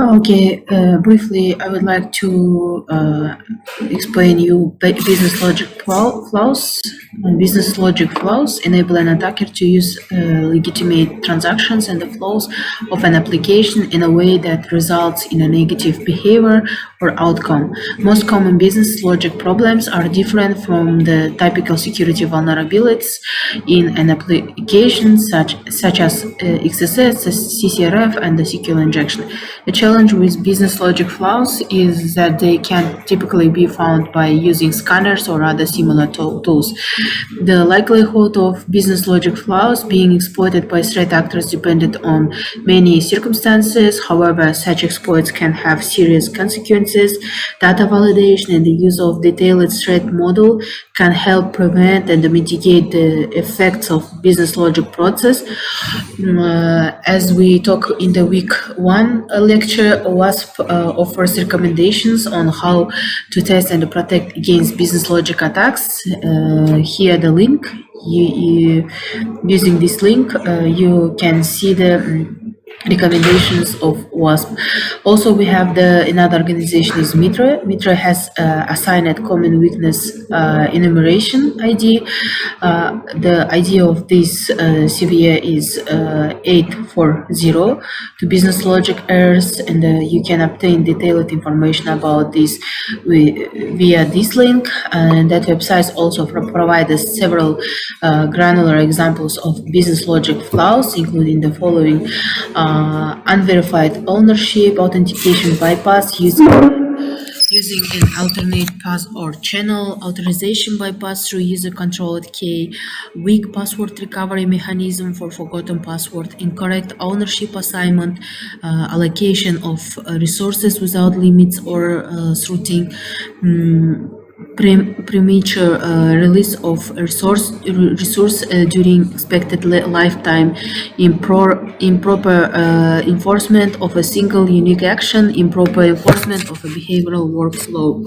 Okay, briefly, I would like to explain you business logic flaws. Business logic flaws enable an attacker to use legitimate transactions and the flows of an application in a way that results in a negative behavior or outcome. Most common business logic problems are different from the typical security vulnerabilities in an application, such as XSS, CCRF, and the SQL injection. The challenge with business logic flaws is that they can typically be found by using scanners or other similar tools. The likelihood of business logic flaws being exploited by threat actors depended on many circumstances. However, such exploits can have serious consequences. Data validation and the use of detailed threat model can help prevent and mitigate the effects of business logic process. As we talk in the week 1 lecture, WASP offers recommendations on how to test and protect against business logic attacks. Here the link. Using this link, you can see the recommendations of WASP. Also, we have another organization is Mitra. Mitra has assigned common weakness enumeration ID. The ID of this CVE is 840 to business logic errors, and you can obtain detailed information about this via this link. And that website also provides several granular examples of business logic flaws, including the following: unverified ownership, authentication bypass using an alternate path or channel, authorization bypass through user-controlled key, weak password recovery mechanism for forgotten password, incorrect ownership assignment, allocation of resources without limits or throwing, premature release of resource during expected lifetime, improper enforcement of a single unique action, improper enforcement of a behavioral workflow.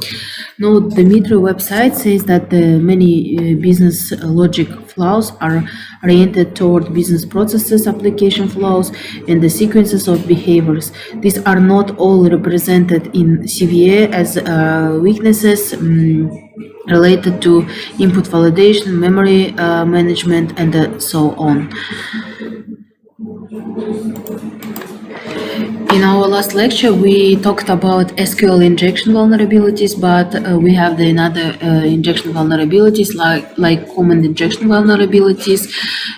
Note, the Mitra website says that many business logic flaws are oriented toward business processes, application flows, and the sequences of behaviors. These are not all represented in CVE as weaknesses related to input validation, memory management, and so on. In our last lecture, we talked about SQL injection vulnerabilities, but we have another injection vulnerabilities like command injection vulnerabilities.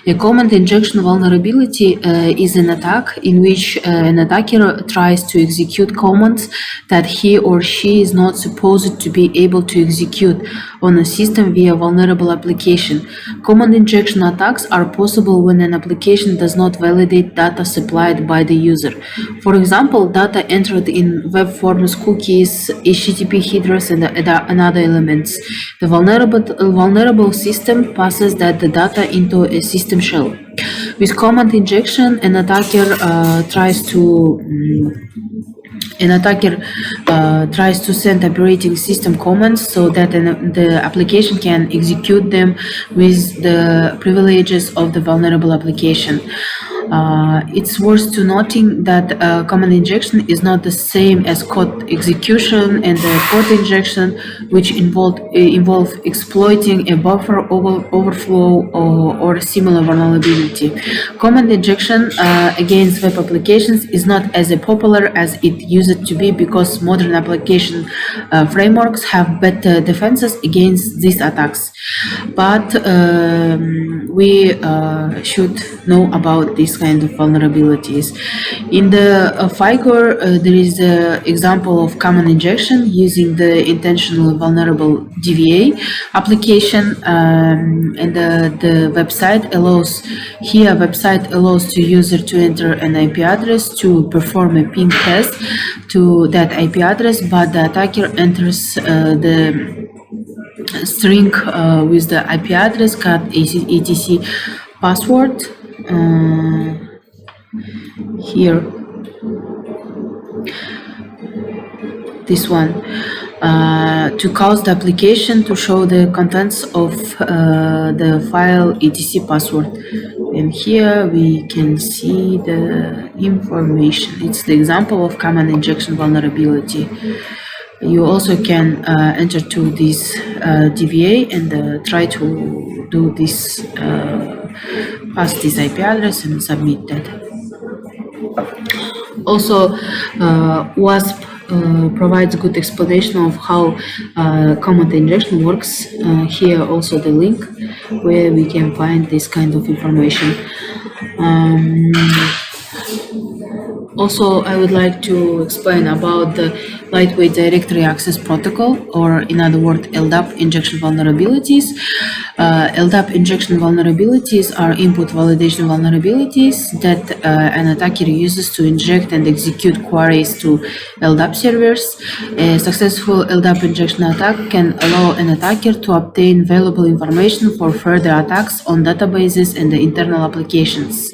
A command injection vulnerability is an attack in which an attacker tries to execute commands that he or she is not supposed to be able to execute on a system via vulnerable application. Command injection attacks are possible when an application does not validate data supplied by the user. For example, data entered in web forms, cookies, HTTP headers, and other elements. The vulnerable system passes that the data into a system shell. With command injection, an attacker tries to send operating system commands so that the application can execute them with the privileges of the vulnerable application. It's worth to noting that command injection is not the same as code execution and code injection, which involve exploiting a buffer overflow or similar vulnerability. Command injection against web applications is not as popular as it used to be because modern application frameworks have better defenses against these attacks. But we should know about these kind of vulnerabilities. In the FIGOR, there is the example of command injection using the intentional vulnerable DVA application, and the website allows the user to enter an IP address to perform a ping test to that IP address, but the attacker enters the string with the IP address called etc password. Here, this one, to cause the application to show the contents of the file etc password. and here we can see the information. It's the example of common injection vulnerability. You also can enter to this DBA and try to do this, pass this IP address and submit that. Also, WASP provides good explanation of how common injection works. Here also the link where we can find this kind of information. Also, I would like to explain about the lightweight directory access protocol, or in other words, LDAP injection vulnerabilities. LDAP injection vulnerabilities are input validation vulnerabilities that an attacker uses to inject and execute queries to LDAP servers. A successful LDAP injection attack can allow an attacker to obtain valuable information for further attacks on databases and the internal applications.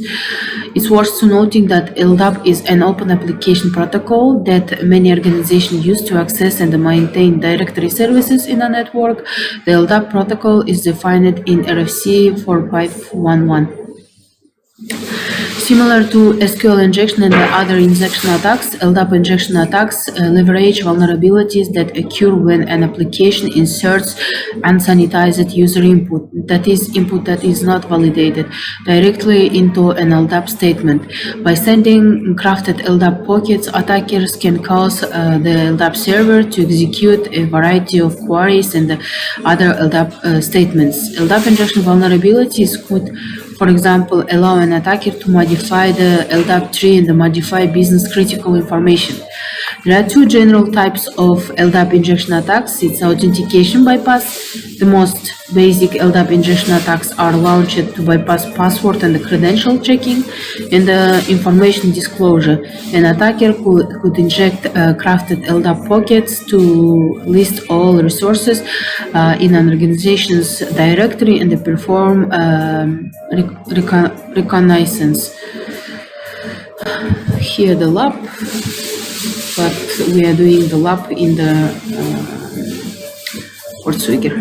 It's worth noting that LDAP is an open application protocol that many organizations use to access and maintain directory services in a network. The LDAP protocol is defined in RFC 4511. Similar to SQL injection and other injection attacks, LDAP injection attacks leverage vulnerabilities that occur when an application inserts unsanitized user input, that is, input that is not validated, directly into an LDAP statement. By sending crafted LDAP packets, attackers can cause the LDAP server to execute a variety of queries and other LDAP statements. LDAP injection vulnerabilities could, for example, allow an attacker to modify the LDAP tree and modify business critical information. There are two general types of LDAP injection attacks. It's authentication bypass. The most basic LDAP injection attacks are launched to bypass password and credential checking and information disclosure. An attacker could inject crafted LDAP packets to list all resources in an organization's directory and perform reconnaissance. Here the LAP, but we are doing the LAP in the Portswigger.